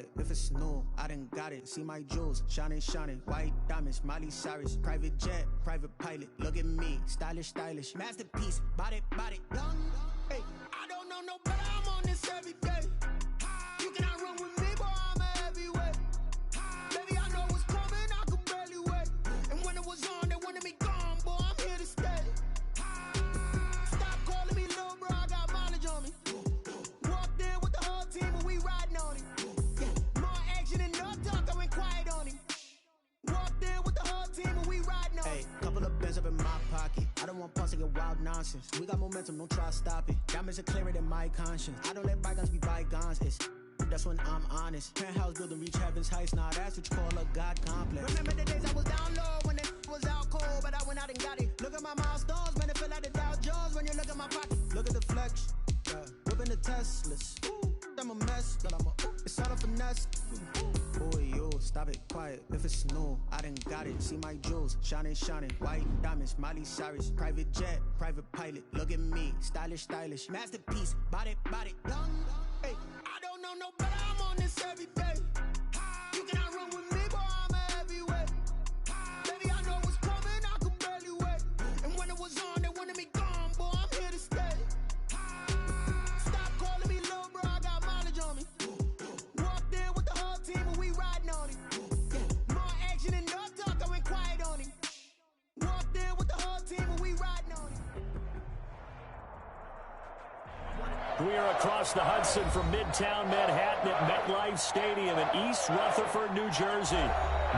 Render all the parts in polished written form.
quiet if it's new. I done got it. See my jewels, shining, shining. White diamonds, Miley Cyrus. Private jet, private pilot. Look at me, stylish, stylish. Masterpiece, body, young. Hey, I don't know no better. I'm on this every day. You cannot run with me, boy. I'm a heavyweight. Baby, I know what's coming. I could barely wait. And when it was on, they wanted me gone, boy. I'm here to stay. Stop calling me little bro. I got mileage on me. Walked in with the whole team and we riding on him. More action and no talk. I went quiet on him. Walked in with the whole team and we riding on him. Hey, couple of bins up in my pocket. I don't want pulse to get wild nonsense. We got momentum, don't try to stop it. Diamonds are clearer than my conscience. I don't let bygones be bygones. That's when I'm honest. Penthouse building reach heaven's heights. Nah, that's what you call a God complex. Remember the days I was down low when it was out cold, but I went out and got it. Look at my milestones, man, it feel like the Dow Jones when you look at my pocket. Look at the flex, yeah. Whipping the Teslas. I'm a mess, but it's all a finesse. Boy, yo, stop it, quiet if it's new. I done got it. See my jewels, shining, shining. White diamonds, Miley Cyrus. Private jet, private pilot. Look at me, stylish, stylish. Masterpiece, body, young. Hey, I don't know no better. I'm on this every day. You cannot run with me, boy. I'm a heavyweight. Baby, I know what's coming. I could barely wait. And when it was on, they wanted me gone, boy. I'm here to stay. Stop calling me little bro. I got mileage on me. Walked in with the whole team and we riding on him. More action and no talk. I went quiet on him. Walked in with the whole team and we riding on him. We are across the Hudson from Midtown Manhattan at MetLife Stadium in East Rutherford, New Jersey.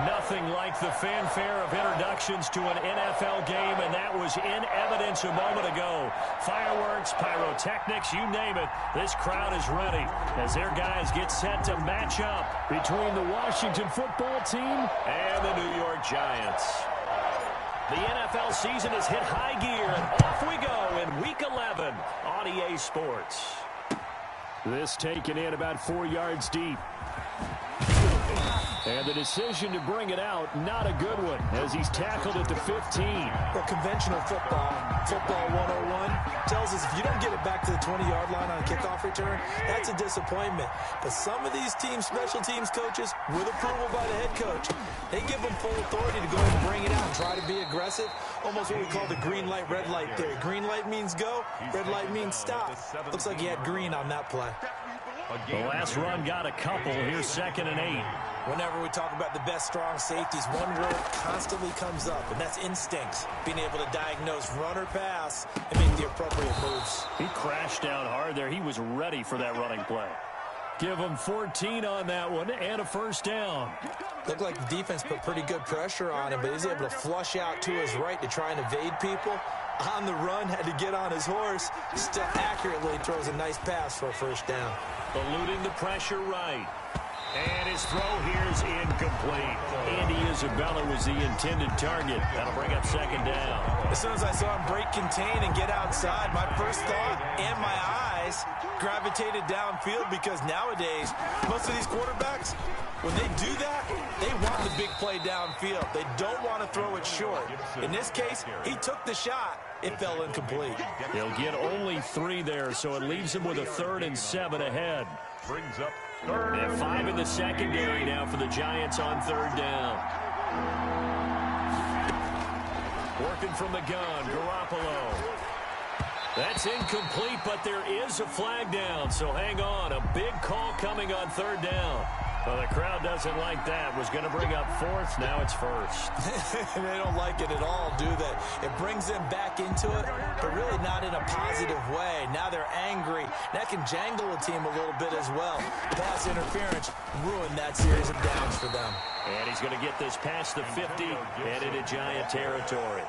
Nothing like the fanfare of introductions to an NFL game, and that was in evidence a moment ago. Fireworks, pyrotechnics, you name it. This crowd is ready as their guys get set to match up between the Washington football team and the New York Giants. The NFL season has hit high gear, and off we go in Week 11 on EA Sports. This taken in about 4 yards deep. And the decision to bring it out, not a good one, as he's tackled at the 15. Well, conventional football 101, tells us if you don't get it back to the 20-yard line on a kickoff return, that's a disappointment. But some of these teams, special teams coaches, with approval by the head coach, they give them full authority to go ahead and bring it out and try to be aggressive, almost what we call the green light, red light theory. Green light means go, red light means stop. Looks like he had green on that play. The last run got a couple. Here's 2nd and 8. Whenever we talk about the best strong safeties, one word constantly comes up, and that's instincts. Being able to diagnose run or pass and make the appropriate moves. He crashed down hard there. He was ready for that running play. Give him 14 on that one and a first down. Looked like the defense put pretty good pressure on him, but he's able to flush out to his right to try and evade people. On the run, had to get on his horse. Still accurately throws a nice pass for a first down. Eluding the pressure right. And his throw here is incomplete. Andy Isabella was the intended target. That'll bring up 2nd down. As soon as I saw him break contain and get outside, my first thought and my eyes gravitated downfield, because nowadays, most of these quarterbacks, when they do that, they want the big play downfield. They don't want to throw it short. In this case, he took the shot. It fell incomplete. He'll get only 3 there, so it leaves him with a 3rd and 7 ahead. Brings up They have 5 in the secondary now for the Giants on 3rd down. Working from the gun, Garoppolo. That's incomplete, but there is a flag down, so hang on. A big call coming on 3rd down. Well, the crowd doesn't like that. Was going to bring up 4th. Now it's 1st. They don't like it at all, do they? It brings them back into it, but really not in a positive way. Now they're angry. That can jangle a team a little bit as well. Pass interference ruined that series of downs for them. And he's going to get this past the 50 and into Giant territory.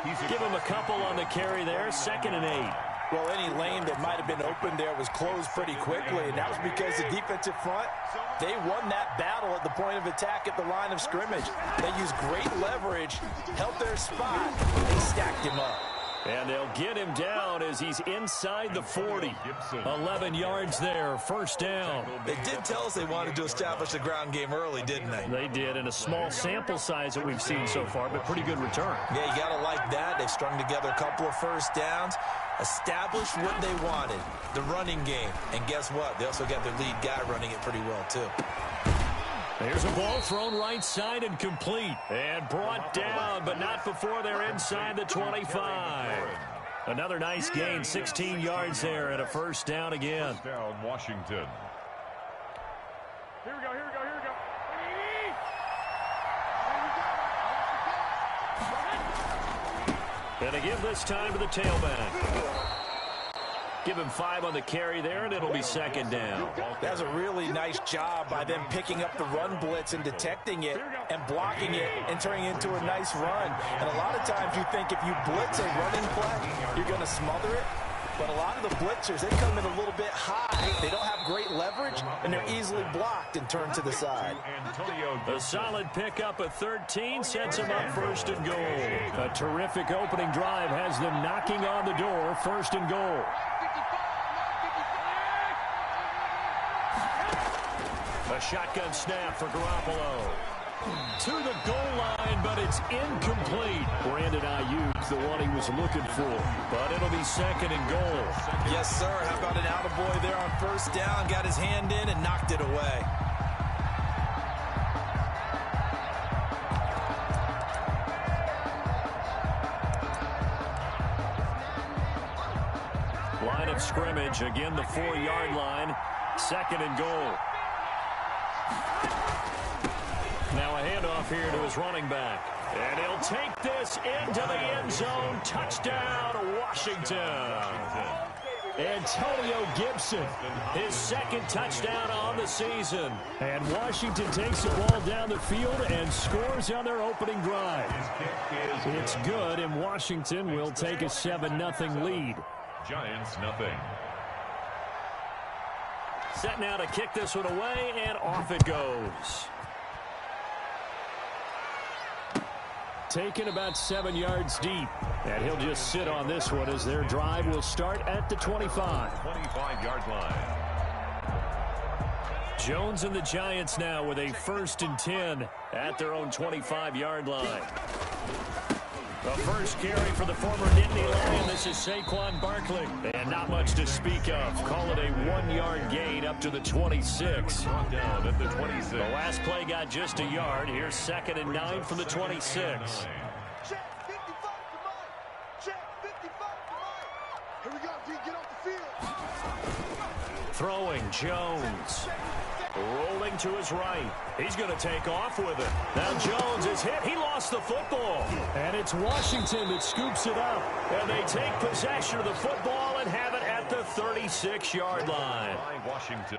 Give him a couple on the carry there. 2nd and 8. Well, any lane that might have been open there was closed pretty quickly, and that was because the defensive front, they won that battle at the point of attack at the line of scrimmage. They used great leverage, held their spot, and they stacked him up. And they'll get him down as he's inside the 40. 11 yards there, 1st down. They did tell us they wanted to establish the ground game early, didn't they? They did, in a small sample size that we've seen so far, but pretty good return. Yeah, you got to like that. They've strung together a couple of first downs, established what they wanted, the running game. And guess what? They also got their lead guy running it pretty well, too. Here's a ball thrown right side and complete. And brought down, but not before they're inside the 25. Another nice gain, 16 yards there, and a first down again. First down, Washington. Here we go, here we go, here we go. And they give this time to the tailback. Give him 5 on the carry there, and it'll be second down. That's a really nice job by them picking up the run blitz and detecting it and blocking it and turning it into a nice run. And a lot of times you think if you blitz a running play, you're going to smother it. But a lot of the blitzers, they come in a little bit high. They don't have great leverage, and they're easily blocked and turned to the side. A solid pickup of 13 sets them up first and goal. A terrific opening drive has them knocking on the door, first and goal. A shotgun snap for Garoppolo. To the goal line, but it's incomplete. Brandon Ayuk, the one he was looking for. But it'll be second and goal. Yes, sir. How about an attaboy there on first down? Got his hand in and knocked it away. Line of scrimmage, again the 4-yard line. Second and goal. Now a handoff here to his running back. And he'll take this into the end zone. Touchdown, Washington. Antonio Gibson, his second touchdown on the season. And Washington takes the ball down the field and scores on their opening drive. It's good, and Washington will take a 7-0 lead. Giants, nothing. Set now to kick this one away, and off it goes. Taken about 7 yards deep. And he'll just sit on this one as their drive will start at the 25. 25-yard line. Jones and the Giants now with a 1st and 10 at their own 25-yard line. The first carry for the former Nittany Lion. This is Saquon Barkley. And not much to speak of. Call it a 1-yard gain up to the 26. Brought down at the 26. The last play got just a yard. Here's 2nd and 9 from the 26. Check 55 to Mike. Check 55 to Mike. Here we go, D. Get off the field. Throwing, Jones. Rolling to his right. He's going to take off with it. Now Jones is hit. He lost the football. And it's Washington that scoops it up. And they take possession of the football and have it at the 36-yard line. Washington.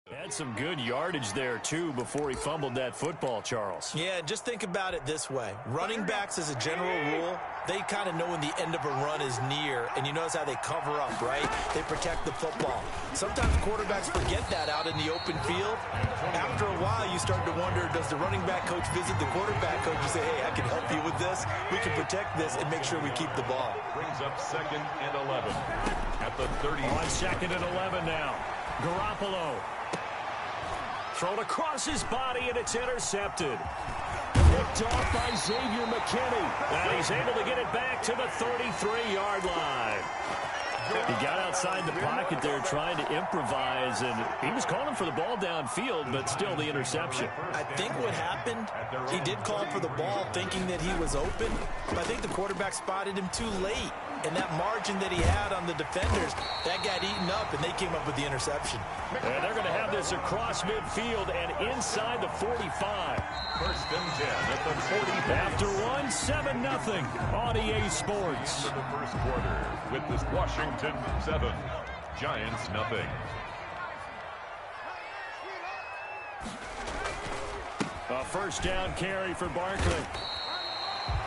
Had some good yardage there, too, before he fumbled that football, Charles. Yeah, just think about it this way. Running backs, as a general rule, they kind of know when the end of a run is near, and you notice how they cover up, right? They protect the football. Sometimes quarterbacks forget that out in the open field. After a while, you start to wonder, does the running back coach visit the quarterback coach and say, hey, I can help you with this, we can protect this, and make sure we keep the ball. Brings up 2nd and 11 at the 30. On 2nd and 11 now. Garoppolo. Thrown across his body, and it's intercepted. Picked off by Xavier McKinney. And he's able to get it back to the 33-yard line. He got outside the pocket there trying to improvise, and he was calling for the ball downfield, but still the interception. I think what happened, he did call for the ball thinking that he was open, but I think the quarterback spotted him too late. And that margin that he had on the defenders, that got eaten up, and they came up with the interception. And they're going to have this across midfield and inside the 45. 1st and 10 at the 40. After one, 7-0 on EA Sports. The first quarter with this Washington 7, Giants nothing. A first down carry for Barkley.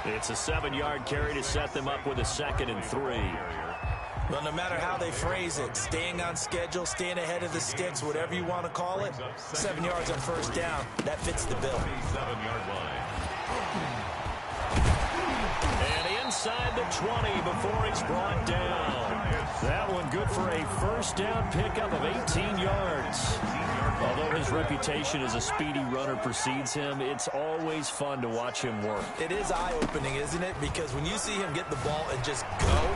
It's a 7-yard carry to set them up with a 2nd and 3. Well, no matter how they phrase it, staying on schedule, staying ahead of the sticks, whatever you want to call it, 7 yards on first down, that fits the bill. 7-yard line. And inside the 20 before it's brought down. That one good for a first down pickup of 18 yards. Although his reputation as a speedy runner precedes him, it's always fun to watch him work. It is eye-opening, isn't it? Because when you see him get the ball and just go,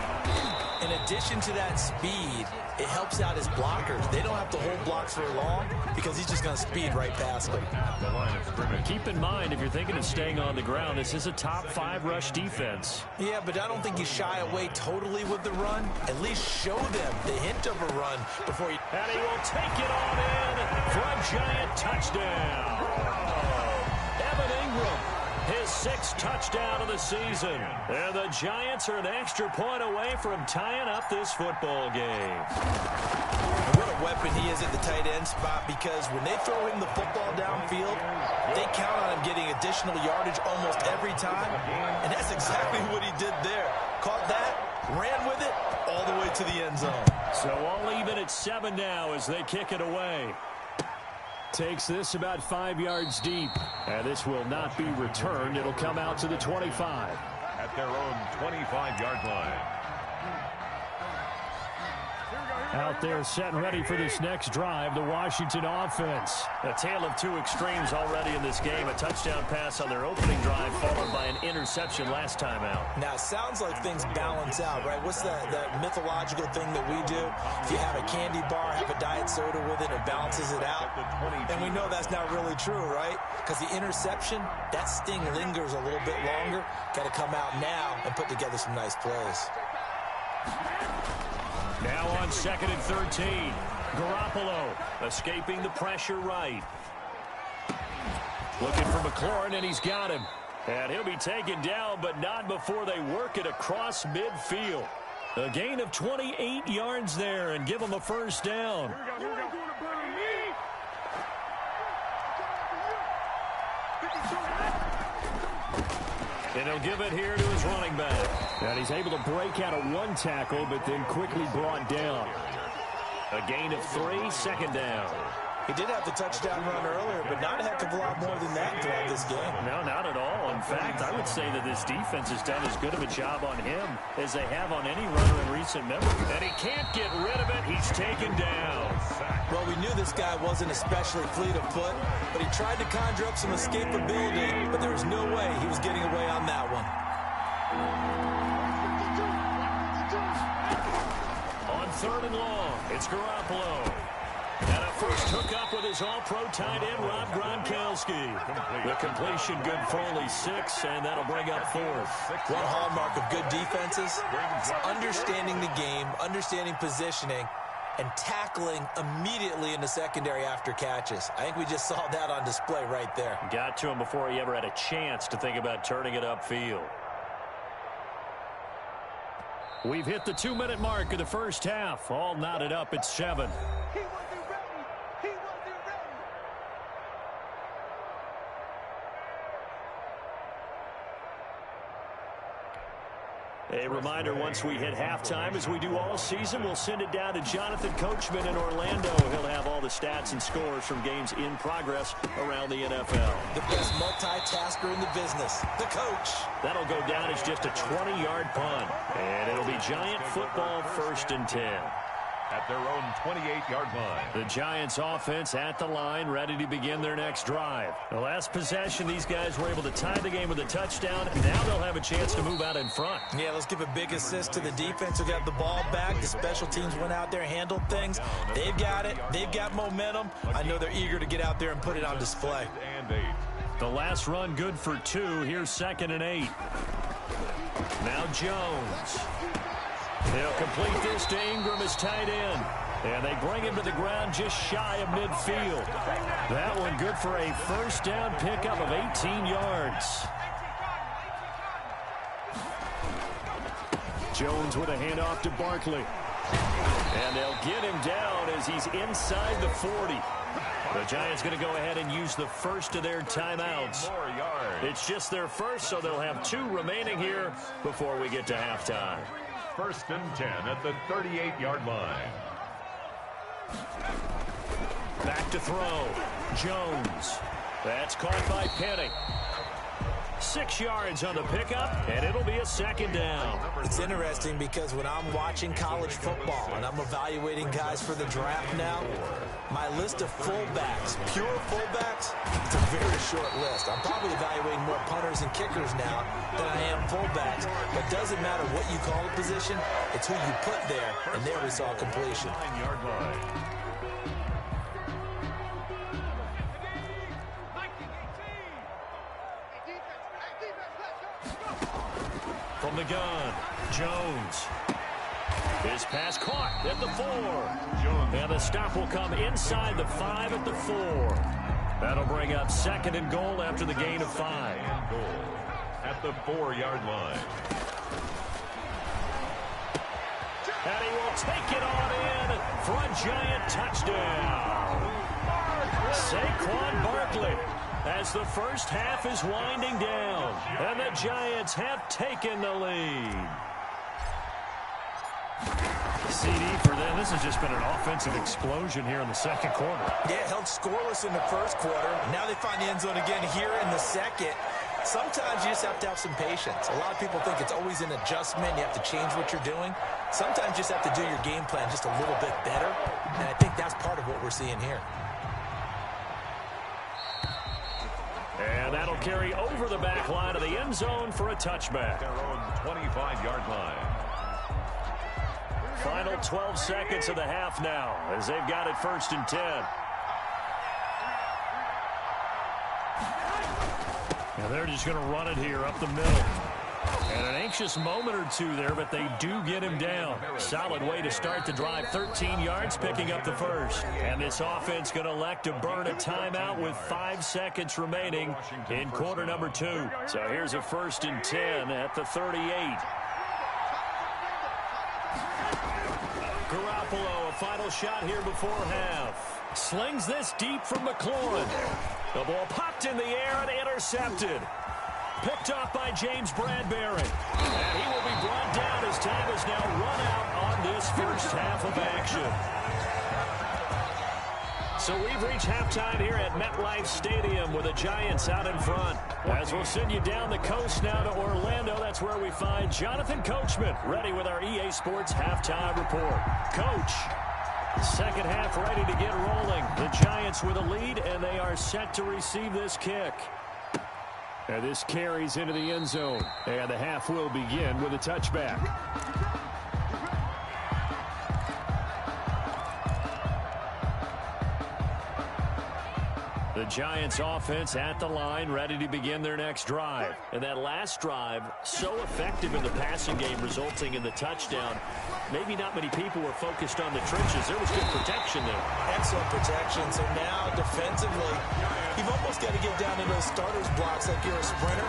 and addition to that speed, it helps out his blockers. They don't have to hold blocks for long because he's just going to speed right past them. The line of scrimmage. Keep in mind, if you're thinking of staying on the ground, this is a top 5 rush defense. Yeah, but I don't think you shy away totally with the run. At least show them the hint of a run before you... And he will take it on in for a giant touchdown. Evan Ingram, his 6th touchdown of the season. And the Giants are an extra point away from tying up this football game. And what a weapon he is at the tight end spot, because when they throw him the football downfield, they count on him getting additional yardage almost every time. And that's exactly what he did there. Caught that, ran with it, all the way to the end zone. So all even at 7 now as they kick it away. Takes this about 5 yards deep. And this will not be returned. It'll come out to the 25. At their own 25-yard line. Out there set and ready for this next drive, the Washington offense. A tale of 2 extremes already in this game. A touchdown pass on their opening drive followed by an interception last time out. Now, it sounds like things balance out, right? What's that mythological thing that we do? If you have a candy bar, have a diet soda with it, it balances it out. And we know that's not really true, right? Because the interception, that sting lingers a little bit longer. Got to come out now and put together some nice plays. Now on 2nd and 13. Garoppolo escaping the pressure right. Looking for McLaurin, and he's got him. And he'll be taken down, but not before they work it across midfield. A gain of 28 yards there and give him a first down. And he'll give it here to his running back. And he's able to break out of 1 tackle, but then quickly brought down. A gain of 3, 2nd down. He did have the touchdown run earlier, but not a heck of a lot more than that throughout this game. No, not at all. In fact, I would say that this defense has done as good of a job on him as they have on any runner in recent memory. And he can't get rid of it. He's taken down. Well, we knew this guy wasn't especially fleet of foot, but he tried to conjure up some escapability, but there was no way he was getting away on that one. On 3rd and long, it's Garoppolo. And a first hookup with his all-pro tight end, Rob Gronkowski. The completion good for only 6, and that'll bring up 4th. One hallmark of good defenses is understanding the game, understanding positioning, and tackling immediately in the secondary after catches. I think we just saw that on display right there. Got to him before he ever had a chance to think about turning it upfield. We've hit the 2-minute mark of the first half. All knotted up at 7. A reminder, once we hit halftime, as we do all season, we'll send it down to Jonathan Coachman in Orlando. He'll have all the stats and scores from games in progress around the NFL. The best multitasker in the business, the coach. That'll go down as just a 20-yard punt. And it'll be Giant football, 1st and 10. At their own 28-yard line. The Giants offense at the line, ready to begin their next drive. The last possession, these guys were able to tie the game with a touchdown. Now they'll have a chance to move out in front. Yeah, let's give a big assist to the defense who got the ball back. The special teams went out there, handled things. They've got it. They've got momentum. I know they're eager to get out there and put it on display. The last run good for 2. Here's 2nd and 8. Now Jones. They'll complete this to Ingram as tight end. And they bring him to the ground just shy of midfield. That one good for a first down pickup of 18 yards. Jones with a handoff to Barkley. And they'll get him down as he's inside the 40. The Giants going to go ahead and use the first of their timeouts. It's just their first, so they'll have 2 remaining here before we get to halftime. 1st and 10 at the 38-yard line. Back to throw. Jones. That's caught by Penny. 6 yards on the pickup, and it'll be a second down. It's interesting because when I'm watching college football and I'm evaluating guys for the draft now, my list of fullbacks, pure fullbacks, it's a very short list. I'm probably evaluating more punters and kickers now than I am fullbacks. But it doesn't matter what you call a position, it's who you put there, and there we saw completion. 9-yard line. From the gun, Jones. His pass caught at the 4. And the stop will come inside the 5 at the 4. That'll bring up 2nd and goal after the gain of 5. Goal at the 4-yard line. And he will take it on in for a Giant touchdown. Saquon Barkley, as the first half is winding down, and the Giants have taken the lead. CD for them. This has just been an offensive explosion here in the second quarter. Yeah, held scoreless in the first quarter. Now they find the end zone again here in the second. Sometimes you just have to have some patience. A lot of people think it's always an adjustment. You have to change what you're doing. Sometimes you just have to do your game plan just a little bit better, and I think that's part of what we're seeing here. And that'll carry over the back line of the end zone for a touchback. Their own 25-yard line. Final 12 seconds of the half now as they've got it 1st and 10. And they're just going to run it here up the middle. And an anxious moment or two there, but they do get him down. Solid way to start the drive. 13 yards, picking up the first. And this offense going to elect to burn a timeout with 5 seconds remaining in quarter number 2. So here's a 1st and 10 at the 38. Garoppolo, a final shot here before half. Slings this deep from McLaurin. The ball popped in the air and intercepted. Picked off by James Bradbury. And he will be brought down as time has now run out on this first half of action. So we've reached halftime here at MetLife Stadium with the Giants out in front. As we'll send you down the coast now to Orlando, that's where we find Jonathan Coachman ready with our EA Sports halftime report. Coach, second half ready to get rolling. The Giants with a lead, and they are set to receive this kick. And this carries into the end zone. And the half will begin with a touchback. The Giants offense at the line, ready to begin their next drive. And that last drive, so effective in the passing game, resulting in the touchdown. Maybe not many people were focused on the trenches. There was good protection there. Excellent protection. So now defensively, you've almost got to get down to those starters blocks like you're a sprinter.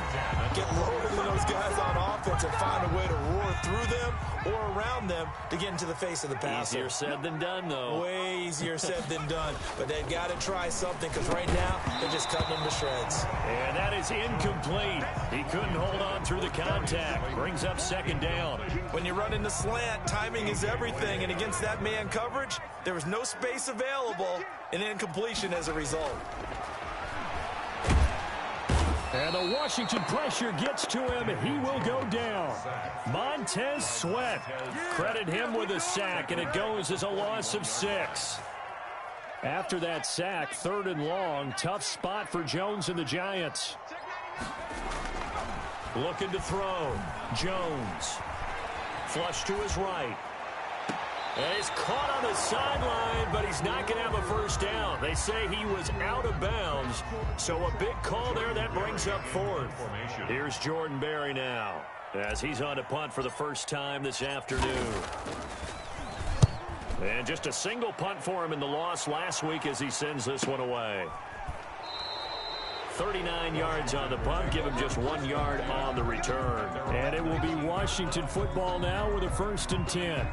Get lower than those guys on offense and find a way to roar through them or around them to get into the face of the passer. Easier said than done, though. Way easier said than done. But they've got to try something because right now they're just cutting them to shreds. And that is incomplete. He couldn't hold on through the contact. Brings up second down. When you run in the slant, timing is everything. And against that man coverage, there was no space available and incompletion as a result. And the Washington pressure gets to him. He will go down. Montez Sweat. Credit him with a sack, and it goes as a loss of 6. After that sack, 3rd and long. Tough spot for Jones and the Giants. Looking to throw. Jones. Flush to his right. And he's caught on the sideline, but he's not going to have a first down. They say he was out of bounds, so a big call there. That brings up 4th. Here's Jordan Berry now, as he's on to punt for the first time this afternoon. And just a single punt for him in the loss last week as he sends this one away. 39 yards on the punt, give him just 1 yard on the return. And it will be Washington football now with a 1st and 10.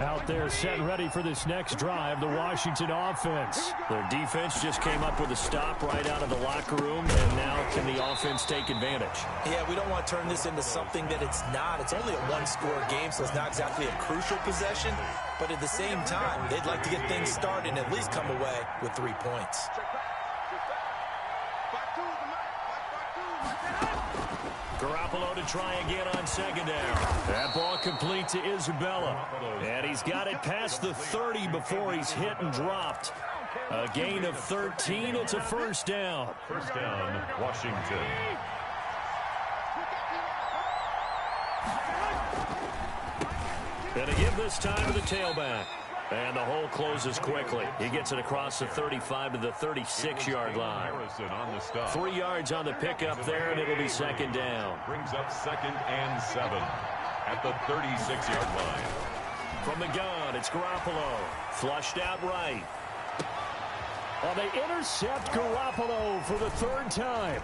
Out there set ready for this next drive, the Washington offense. Their defense just came up with a stop right out of the locker room, and now can the offense take advantage? Yeah, we don't want to turn this into something that it's not. It's only a one-score game, so it's not exactly a crucial possession. But at the same time, they'd like to get things started and at least come away with 3 points. Garoppolo to try again on second down. That ball complete to Isabella. And he's got it past the 30 before he's hit and dropped. A gain of 13. It's a first down. First down, Washington. Going to give this time to the tailback. And the hole closes quickly. He gets it across the 35 to the 36-yard line. On the stop. 3 yards on the pickup there, and it'll be second down. Brings up 2nd and 7 at the 36-yard line. From the gun, it's Garoppolo. Flushed out right. Well, they intercept Garoppolo for the 3rd time.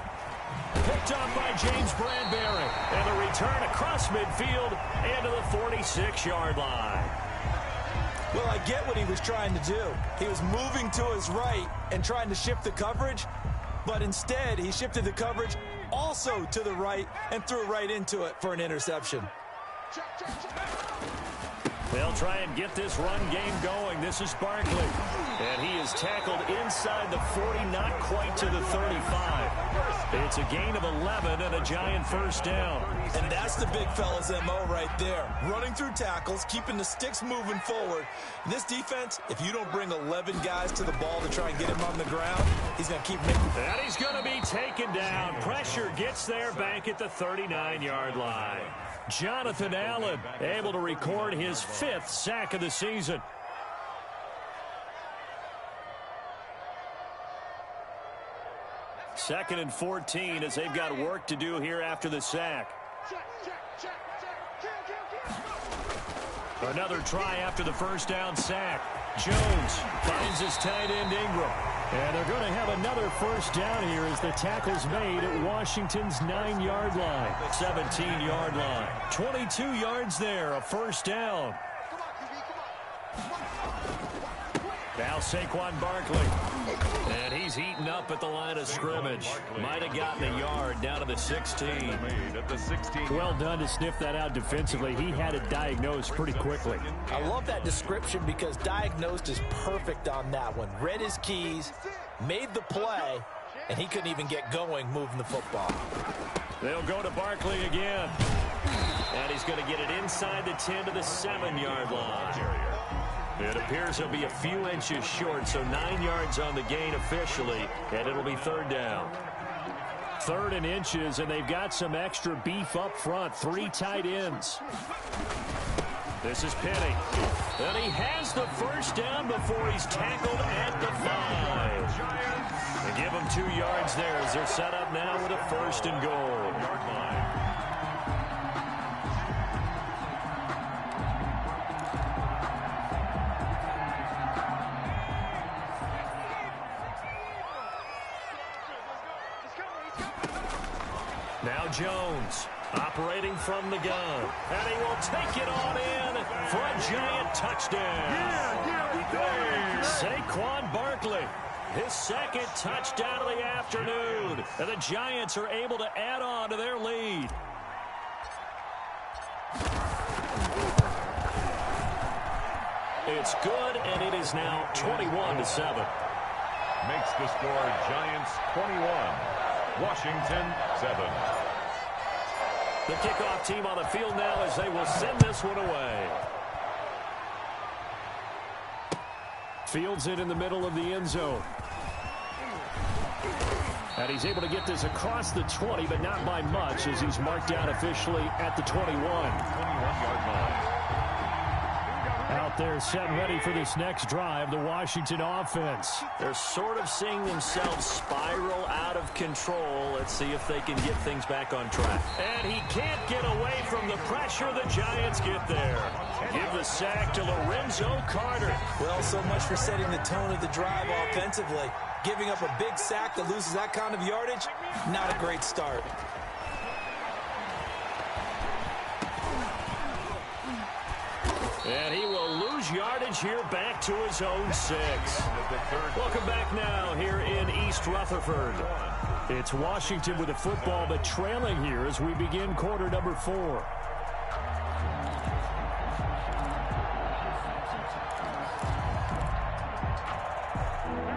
Picked up by James Bradbury. And a return across midfield and to the 46-yard line. Well, I get what he was trying to do. He was moving to his right and trying to shift the coverage, but instead he shifted the coverage also to the right and threw right into it for an interception. They'll try and get this run game going. This is Barkley. And he is tackled inside the 40, not quite to the 35. It's a gain of 11 and a Giant first down. And that's the big fella's MO right there. Running through tackles, keeping the sticks moving forward. In this defense, if you don't bring 11 guys to the ball to try and get him on the ground, he's going to keep making. And he's going to be taken down. Pressure gets there back at the 39-yard line. Jonathan Allen able to record his 5th sack of the season. Second and 14 as they've got work to do here after the sack. Another try after the first down sack. Jones finds his tight end Ingram. And they're going to have another first down here as the tackle's made at Washington's 9-yard line. 17-yard line. 22 yards there, a first down. Now Saquon Barkley. And he's eaten up at the line of scrimmage. Might have gotten a yard down to the 16. Well done to sniff that out defensively. He had it diagnosed pretty quickly. I love that description because diagnosed is perfect on that one. Read his keys, made the play, and he couldn't even get going moving the football. They'll go to Barkley again. And he's going to get it inside the 10 to the 7-yard line. It appears he'll be a few inches short, so 9 yards on the gain officially, and it'll be third down. 3rd and inches, and they've got some extra beef up front. 3 tight ends. This is Penny. And he has the first down before he's tackled at the 5. They give him 2 yards there as they're set up now with a 1st and goal. Now Jones operating from the gun. And he will take it on in for a Giant touchdown. Saquon Barkley, his 2nd touchdown of the afternoon. And the Giants are able to add on to their lead. It's good, and it is now 21-7. Makes the score Giants 21. Washington 7. The kickoff team on the field now as they will send this one away. Fields it in the middle of the end zone. And he's able to get this across the 20, but not by much as he's marked down officially at the 21. 21-yard line. Out there set and ready for this next drive, the Washington offense. They're sort of seeing themselves spiral out of control. Let's see if they can get things back on track. And he can't get away from the pressure. The Giants get there. Give the sack to Lorenzo Carter. Well, so much for setting the tone of the drive offensively. Giving up a big sack that loses that kind of yardage, not a great start. And he will lose yardage here back to his own 6. Welcome back now here in East Rutherford. It's Washington with the football, but trailing here as we begin quarter number 4.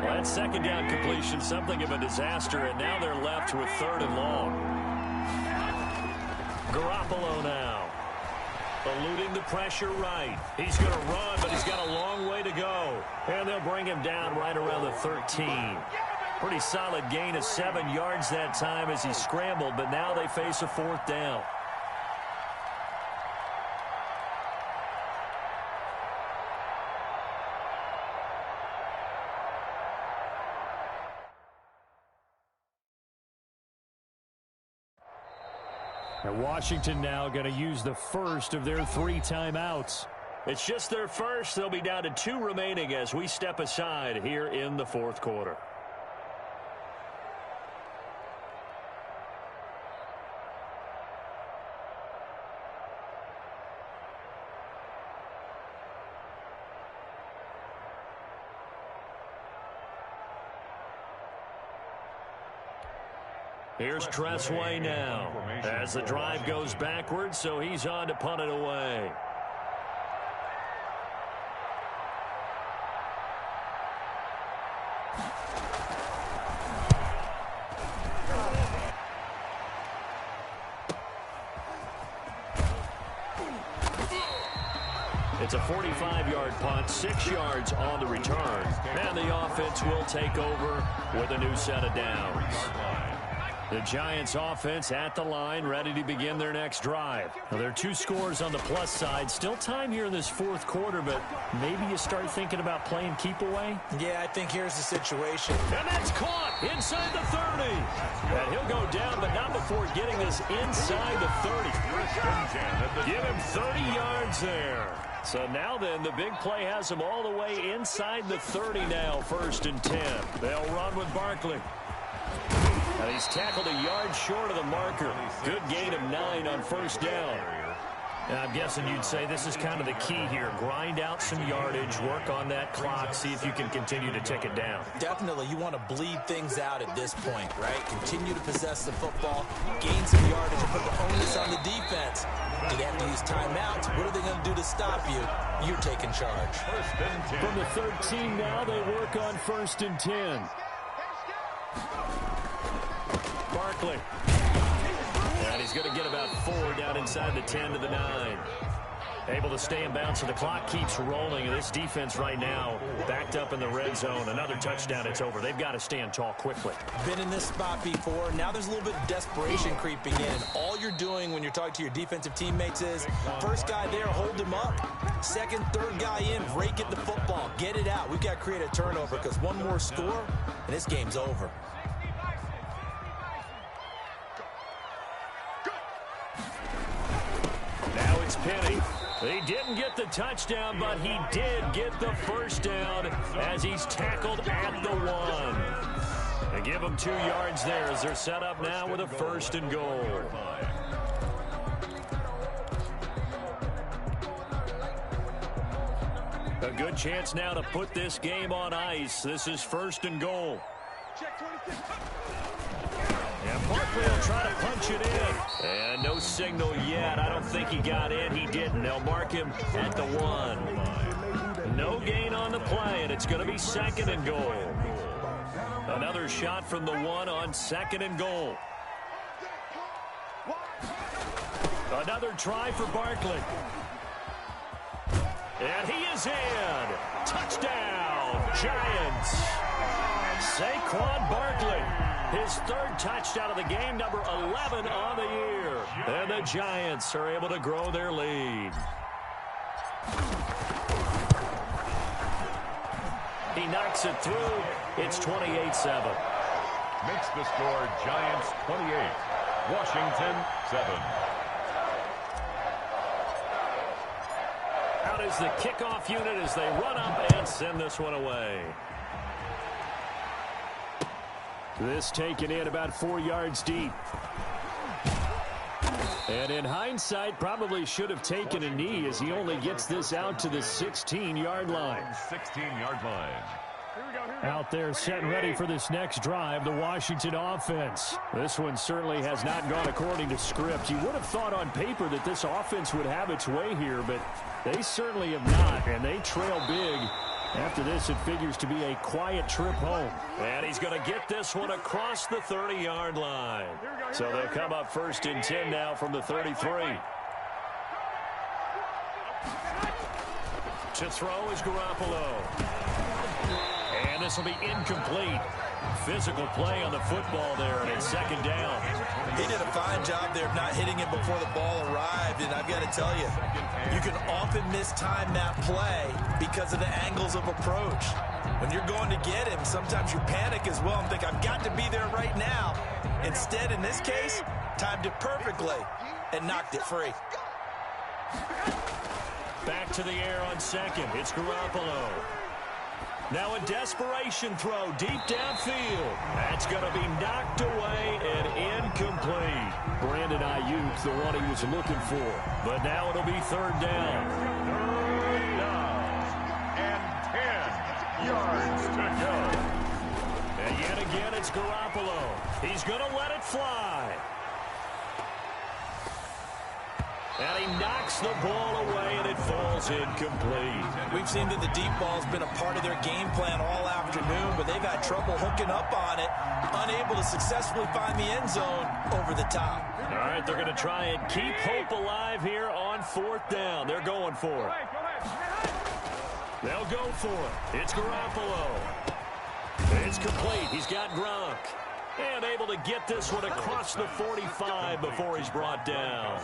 Well, that 2nd down completion, something of a disaster, and now they're left with 3rd and long. Garoppolo now. Eluding the pressure right. He's going to run, but he's got a long way to go. And they'll bring him down right around the 13. Pretty solid gain of 7 yards that time as he scrambled, but now they face a 4th down. And Washington now going to use the first of their 3 timeouts. It's just their first. They'll be down to 2 remaining as we step aside here in the 4th quarter. Here's Tressway now as the drive goes backwards, so he's on to punt it away. It's a 45-yard punt, 6 yards on the return, and the offense will take over with a new set of downs. The Giants offense at the line, ready to begin their next drive. Now, there are 2 scores on the plus side. Still time here in this 4th quarter, but maybe you start thinking about playing keep away? Yeah, I think here's the situation. And that's caught inside the 30. And he'll go down, but not before getting this inside the 30. Give him 30 yards there. So now then, the big play has him all the way inside the 30 now, 1st and 10. They'll run with Barkley. And he's tackled a yard short of the marker. Good gain of 9 on 1st down. And I'm guessing you'd say this is kind of the key here. Grind out some yardage, work on that clock, see if you can continue to tick it down. Definitely, you want to bleed things out at this point, right? Continue to possess the football, gain some yardage, and put the onus on the defense. Do they have to use timeouts? What are they going to do to stop you? You're taking charge. From the 13 now, they work on 1st and 10. Barkley. And he's going to get about 4 down inside the 10 to the 9. Able to stay in bounds, so the clock keeps rolling. And this defense right now backed up in the red zone. Another touchdown, it's over. They've got to stand tall quickly. Been in this spot before. Now there's a little bit of desperation creeping in. All you're doing when you're talking to your defensive teammates is, first guy there, hold him up. Second, third guy in, rake at the football. Get it out. We've got to create a turnover because one more score, and this game's over. Now it's Penny. He didn't get the touchdown, but he did get the 1st down as he's tackled at the 1. They give him 2 yards there as they're set up now with a 1st and goal. A good chance now to put this game on ice. This is 1st and goal. And Barkley will try to punch it in. And no signal yet. I don't think he got in. He didn't. They'll mark him at the 1. No gain on the play, and it's going to be 2nd and goal. Another shot from the 1 on 2nd and goal. Another try for Barkley. And he is in. Touchdown, Giants. Saquon Barkley. His 3rd touchdown of the game, number 11 on the year. And the Giants are able to grow their lead. He knocks it through. It's 28-7. Makes the score Giants 28, Washington 7. Out is the kickoff unit as they run up and send this one away. This taken in about 4 yards deep. And in hindsight, probably should have taken a knee as he only gets this out to the 16-yard line. 16-yard line. Out there set and ready for this next drive, the Washington offense. This one certainly has not gone according to script. You would have thought on paper that this offense would have its way here, but they certainly have not, and they trail big After this, it figures to be a quiet trip home. And he's going to get this one across the 30-yard line. So they'll come up 1st and 10 now from the 33. To throw is Garoppolo. And this will be incomplete. Physical play on the football there, and it's 2nd down. He did a fine job there of not hitting him before the ball arrived, and I've got to tell you, you can often mistime that play because of the angles of approach. When you're going to get him, sometimes you panic as well and think, I've got to be there right now. Instead, in this case, timed it perfectly and knocked it free. Back to the air on 2nd. It's Garoppolo. Now a desperation throw deep downfield. That's going to be knocked away and incomplete. Brandon Ayuk, the one he was looking for. But now it'll be 3rd down. 3rd down. And 10 yards to go. And yet again, it's Garoppolo. He's going to let it fly. And he knocks the ball away, and it falls incomplete. We've seen that the deep ball's been a part of their game plan all afternoon, but they've had trouble hooking up on it, unable to successfully find the end zone over the top. All right, they're going to try and keep hope alive here on 4th down. They're going for it. They'll go for it. It's Garoppolo. It's complete. He's got Gronk. And able to get this one across the 45 before he's brought down.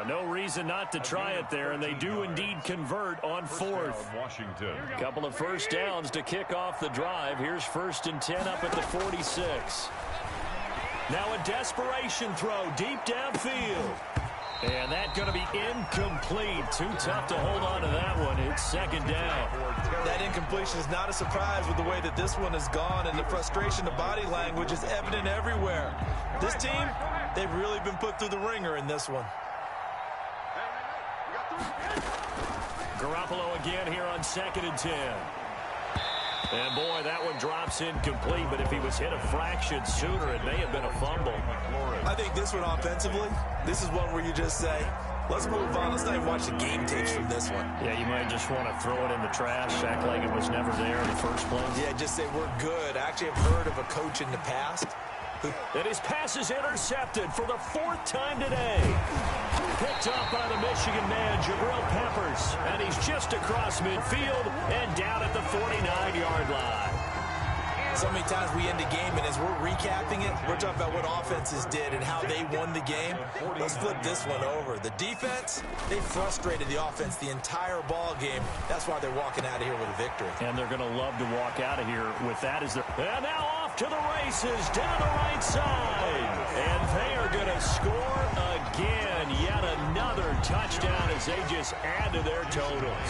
No reason not to try it there, and they do indeed convert on 4th. Washington. Couple of 1st downs to kick off the drive. Here's 1st and 10 up at the 46. Now a desperation throw deep downfield. And that's going to be incomplete. Too tough to hold on to that one. It's 2nd down. That incompletion is not a surprise with the way that this one has gone, and the frustration, the body language is evident everywhere. This team, they've really been put through the ringer in this one. Garoppolo again here on 2nd and 10. And boy, that one drops incomplete, but if he was hit a fraction sooner, it may have been a fumble. I think this one offensively, this is one where you just say, let's move on. Let's not even watch the game tapes from this one. Yeah, you might just want to throw it in the trash, act like it was never there in the first place. Yeah, just say we're good. I actually have heard of a coach in the past. And his pass is intercepted for the 4th time today. Picked up by the Michigan man, Jabril Peppers. And he's just across midfield and down at the 49-yard line. So many times we end a game, and as we're recapping it, we're talking about what offenses did and how they won the game. Let's flip this one over. The defense, they frustrated the offense the entire ball game. That's why they're walking out of here with a victory. And they're going to love to walk out of here with that as their... And now off to the races down the right side. And they are going to score again. Yet another touchdown as they just add to their totals.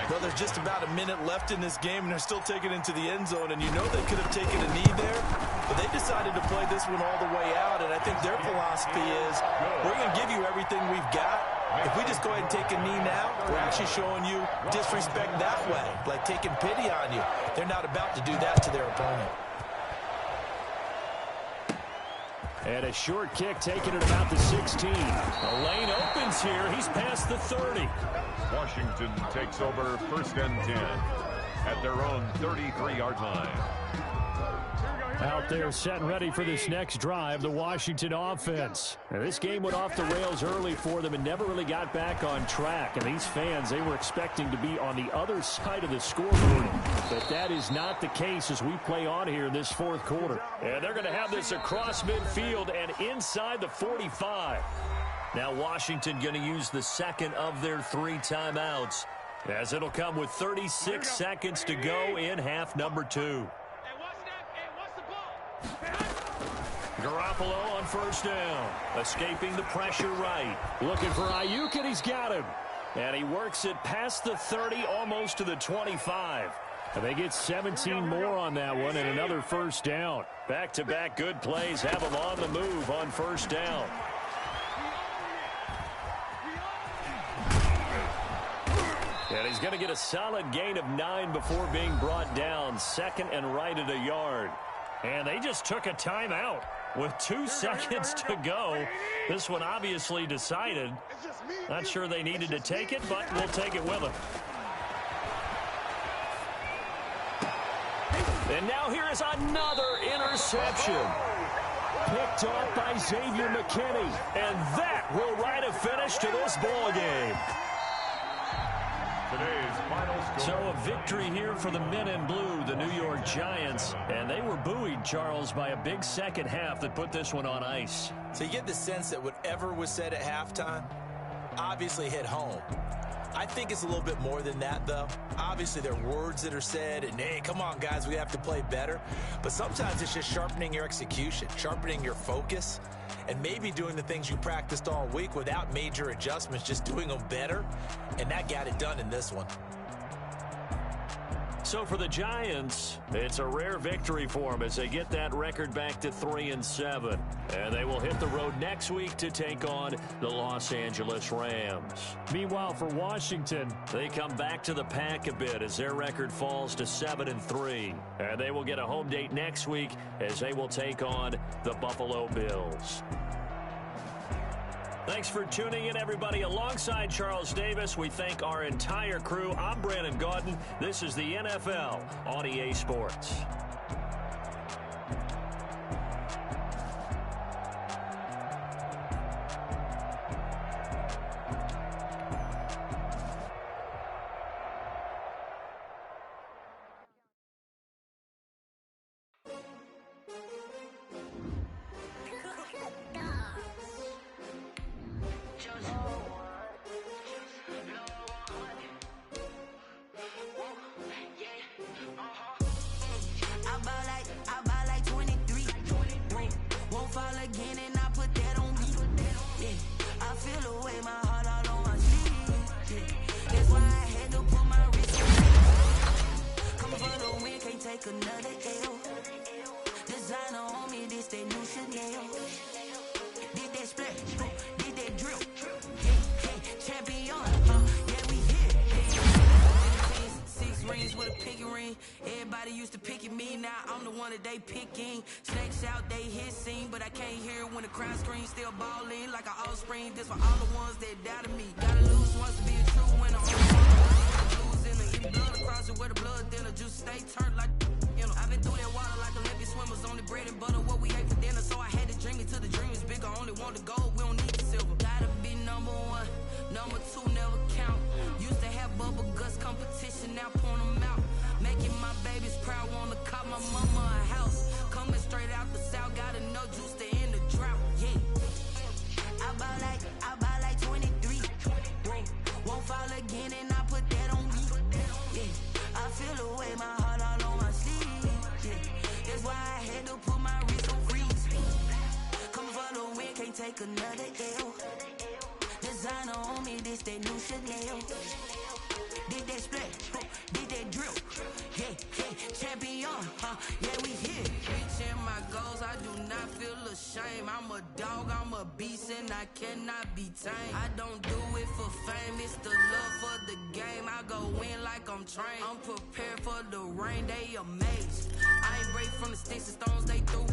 Well, there's just about a minute left in this game, and they're still taking it into the end zone. And you know they could have taken a knee there, but they decided to play this one all the way out. And I think their philosophy is, we're going to give you everything we've got. If we just go ahead and take a knee now, we're actually showing you disrespect that way, like taking pity on you. They're not about to do that to their opponent. And a short kick taken at about the 16. The lane opens here. He's past the 30. Washington takes over 1st and 10 at their own 33-yard line. Out there set and ready for this next drive, the Washington offense. Now, this game went off the rails early for them and never really got back on track. And these fans, they were expecting to be on the other side of the scoreboard. But that is not the case as we play on here in this 4th quarter. And they're going to have this across midfield and inside the 45. Now Washington going to use the 2nd of their 3 timeouts, as it'll come with 36 seconds to go in half number 2. Garoppolo on 1st down, escaping the pressure right. Looking for Ayuk, and he's got him. And he works it past the 30, almost to the 25. And they get 17 more on that one and another 1st down. Back-to-back good plays have them on the move on 1st down. And he's going to get a solid gain of 9 before being brought down. 2nd and right at a yard. And they just took a timeout with 2 seconds to go. This one obviously decided. Not sure they needed to take it, but we'll take it with them. And now here is another interception. Picked off by Xavier McKinney. And that will write a finish to this ball game. Today's final score. So a victory here for the men in blue, the New York Giants. And they were buoyed, Charles, by a big second half that put this one on ice. So you get the sense that whatever was said at halftime obviously hit home. I think it's a little bit more than that, though. Obviously, there are words that are said, and, hey, come on, guys, we have to play better. But sometimes it's just sharpening your execution, sharpening your focus, and maybe doing the things you practiced all week without major adjustments, just doing them better. And that got it done in this one. So for the Giants, it's a rare victory for them as they get that record back to 3-7. And they will hit the road next week to take on the Los Angeles Rams. Meanwhile, for Washington, they come back to the pack a bit as their record falls to 7-3. And they will get a home date next week as they will take on the Buffalo Bills. Thanks for tuning in, everybody. Alongside Charles Davis, we thank our entire crew. I'm Brandon Gaudin. This is the NFL on EA Sports. Everybody used to pick at me, now I'm the one that they picking. Snakes out, they hissing, but I can't hear it when the crowd screams. Still balling like an offspring. This for all the ones that doubted me. Gotta lose once to be a true winner. Losing and getting blood across it where the blood thinner. Just stay turned like, you know. I've been through that water like Olympic swimmers. Only bread and butter, what we ate for dinner. So I had to dream it till the dream is bigger. Only want the gold, we don't need the silver. Gotta be number one, number two never count. Used to have bubble guts competition, now point them out. Making my babies proud, wanna call my mama a house. Coming straight out the south, gotta know juice to end the drought, yeah. I buy like 23. Won't fall again and I put that on me, yeah. I feel the way, my heart all on my sleeve, yeah. That's why I had to put my wrist on freeze. Come for the win, can't take another L. Designer on me, this that new Chanel. Did that split, did that drill, yeah, champion, yeah, we here. Reaching my goals, I do not feel ashamed. I'm a dog, I'm a beast, and I cannot be tamed. I don't do it for fame, it's the love for the game. I go in like I'm trained. I'm prepared for the rain, they amazed. I ain't break from the sticks and stones they threw.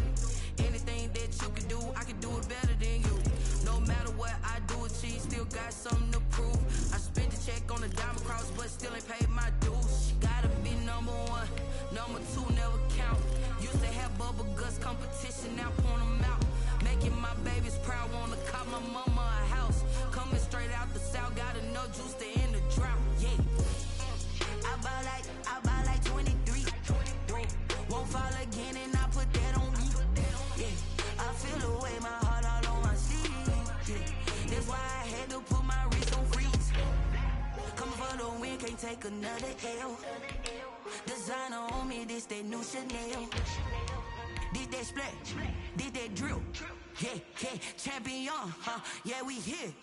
Anything that you can do, I can do it better than you. No matter what I do, achieve, still got something to prove. I spent the check on the diamond cross, but still ain't paid my dues. Gotta be number one, number two never count. Used to have bubble guts competition, now point them out. Making my babies proud, wanna call my mama a house. Coming straight out the south, gotta know juice to end the drought, yeah. I buy like 23. Won't fall again and I put that on me, yeah. I feel the way, my heart all on my sleeve, yeah. That's why I had to put my wrist on freeze. Coming for the win, can't take another L. Designer on me, this that new Chanel. Did that split, did that drill, yeah, champion, yeah, we here.